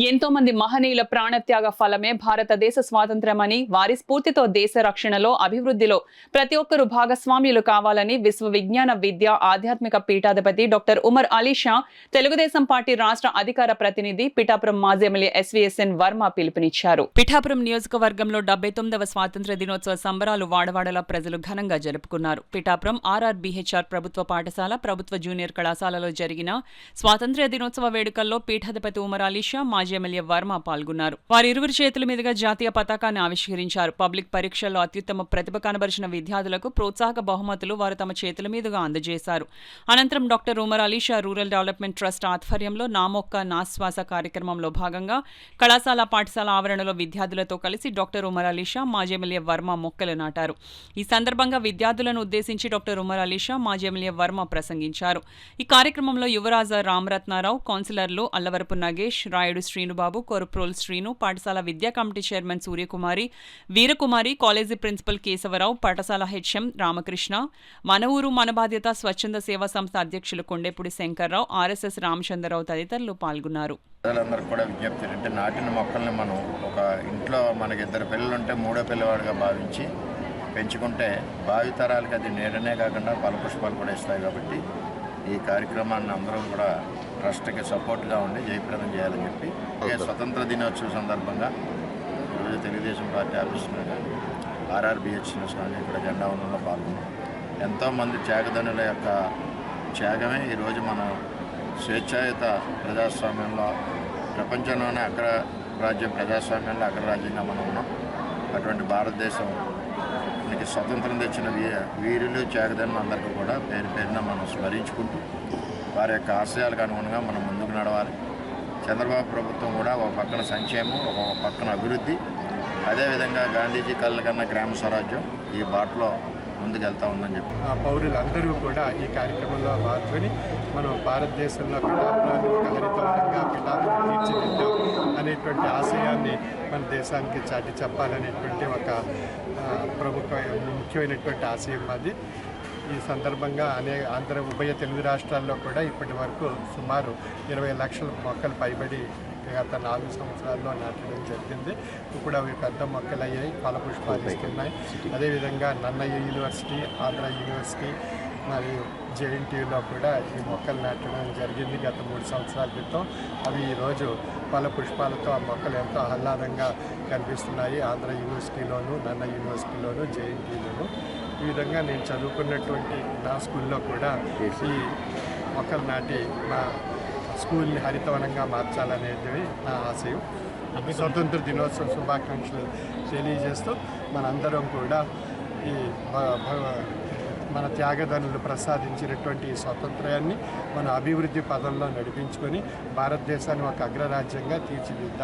ఎంతో మంది మహనీయుల ప్రాణత్యాగ ఫలమే భారతదేశ స్వాతంత్ర్యమని, వారి స్ఫూర్తితో దేశ రక్షణలో, అభివృద్ధిలో ప్రతి ఒక్కరూ భాగస్వామ్యులు కావాలని విశ్వ విజ్ఞాన విద్య ఆధ్యాత్మిక పీఠాధిపతి డాక్టర్ ఉమర్ అలీ షా, తెలుగుదేశం పార్టీ రాష్ట్ర అధికార ప్రతినిధి పిఠాపురం మాజీ ఎమ్మెల్యే ఎస్వీఎస్ఎన్ వర్మ పిలుపునిచ్చారు. పిఠాపురం నియోజకవర్గంలో 79వ స్వాతంత్ర్య దినోత్సవ సంబరాలు వాడవాడలా ప్రజలు ఘనంగా జరుపుకున్నారు. పిఠాపురం ఆర్ఆర్బీహెచ్ఆర్ ప్రభుత్వ పాఠశాల, ప్రభుత్వ జూనియర్ కళాశాలలో జరిగిన స్వాతంత్ర్య దినోత్సవ వేడుకల్లో పీఠాధిపతి ఉమర్ అలీ షా, మాజీ ఎమ్మెల్యే వర్మ పాల్గొన్నారు. వారిరువురి చేతుల మీదుగా జాతీయ పతాకాన్ని ఆవిష్కరించారు. పబ్లిక్ పరీక్షల్లో అత్యుత్తమ ప్రతిభ కనబరిచిన విద్యార్థులకు ప్రోత్సాహక బహుమతులు వారు తమ చేతుల మీదుగా అందజేశారు. అనంతరం doctor Umar Ali Shah rural development trust ఆధ్వర్యంలో నా మొక్క నా శ్వాస కార్యక్రమంలో భాగంగా కళాశాల, పాఠశాల ఆవరణలో విద్యార్థులతో కలిసి డాక్టర్ ఉమర్ అలీ షా, మాజీ ఎమ్మెల్యే వర్మ మొక్కలు నాటారు. ఈ సందర్భంగా విద్యార్థులను ఉద్దేశించి డాక్టర్ ఉమర్ అలీ షా, మాజీ ఎమ్మెల్యే వర్మ ప్రసంగించారు. ఈ కార్యక్రమంలో యువరాజ రామరత్నారావు, కౌన్సిలర్లు అల్లవరపు నగేష్, రాయుడు శ్రీనుబాబు, కొరుప్రోల్ శ్రీను, పాఠశాల విద్యా committee chairman Suryakumari, Veerakumari, college principal Keshavarao, పాఠశాల హెచ్ఎం రామకృష్ణ, మన ఊరు మన బాధ్యత స్వచ్ఛంద సేవా సంస్థ అధ్యక్షులు కొండేపూడి శంకర్రావు, ఆర్ఎస్ఎస్ రామచంద్రరావు తదితరులు పాల్గొన్నారు. ప్రజలందరికీ కూడా విజ్ఞప్తి ఏంటంటే, నాటిన మొక్కల్ని మనం ఒక ఇంట్లో మనకి 2 పిల్లలుంటే 3వ పిల్లవాడిగా భావించి పెంచుకుంటే భావితరాలకి అది నీడనే కాకుండా ఫలపుష్పాలు కూడా ఇస్తాయి. కాబట్టి ఈ కార్యక్రమాన్ని అందరం కూడా ట్రస్ట్కి సపోర్ట్గా ఉండి జయప్రదం చేయాలని చెప్పి స్వతంత్ర దినోత్సవం సందర్భంగా ఈరోజు తెలుగుదేశం పార్టీ ఆఫీసులో కానీ ఆర్ఆర్బీహెచ్ఎస్ కానీ ఇక్కడ జెండా వందనంలో పాల్గొన్నాం. ఎంతోమంది త్యాగదనుల యొక్క త్యాగమే ఈరోజు మన స్వేచ్ఛాయుత ప్రజాస్వామ్యంలో ప్రపంచంలోనే అగ్రరాజ్యం, ప్రజాస్వామ్యంలో అగ్రరాజ్యంగా మనం ఉన్నాం. అటువంటి భారతదేశం స్వతంత్రం తెచ్చిన వీరులు, త్యాగదనులు అందరికీ కూడా పేరు పేరున మనం స్మరించుకుంటూ వారి యొక్క ఆశయాలకు అనుగుణంగా మనం ముందుకు నడవాలి. చంద్రబాబు ప్రభుత్వం కూడా ఒక పక్కన సంక్షేమం, ఒక పక్కన అభివృద్ధి, అదేవిధంగా గాంధీజీ కళ్ళ కన్నా గ్రామ స్వరాజ్యం ఈ బాటలో ముందుకెళ్తా ఉందని చెప్పి పౌరులందరూ కూడా ఈ కార్యక్రమంలో పాల్గొని మనం భారతదేశంలో పిఠాపురాన్ని ఒక హరితవనంగా పిఠాపురం తీర్చిదిద్దాం అనేటువంటి ఆశయాన్ని మన దేశానికి చాటి చెప్పాలనేటువంటి ఒక ముఖ్యమైనటువంటి ఆశయం అది. ఈ సందర్భంగా ఉభయ తెలుగు రాష్ట్రాల్లో కూడా ఇప్పటి వరకు సుమారు 20 లక్షల మొక్కలు పైబడి గత 4 సంవత్సరాల్లో నాటడం జరిగింది. ఇప్పుడు అవి పెద్ద మొక్కలు అయ్యాయి, ఫలపుష్పాలు ఇస్తున్నాయి. అదేవిధంగా నన్నయ్య యూనివర్సిటీ, ఆంధ్ర యూనివర్సిటీ మరియు జేఎన్టీయూలో కూడా ఈ మొక్కలు నాటడం జరిగింది గత 3 సంవత్సరాల క్రితం. అవి ఈరోజు ఫలపుష్పాలతో ఆ మొక్కలు ఎంతో ఆహ్లాదంగా కనిపిస్తున్నాయి. ఆంధ్ర యూనివర్సిటీలోను, నన్నయ్య యూనివర్సిటీలోను, జేఎన్టీయూలోను. ఈ విధంగా నేను చదువుకున్నటువంటి నా స్కూల్లో కూడా ఈ మొక్కలు నాటి మా స్కూల్ని హరితవనంగా మార్చాలనేది నా ఆశయం. స్వతంత్ర దినోత్సవ శుభాకాంక్షలు తెలియజేస్తూ మనందరం కూడా ఈ మన త్యాగదనులు ప్రసాదించినటువంటి స్వాతంత్ర్యాన్ని మన అభివృద్ధి పదంలో నడిపించుకొని భారతదేశాన్ని ఒక అగ్రరాజ్యంగా తీర్చిదిద్దాం.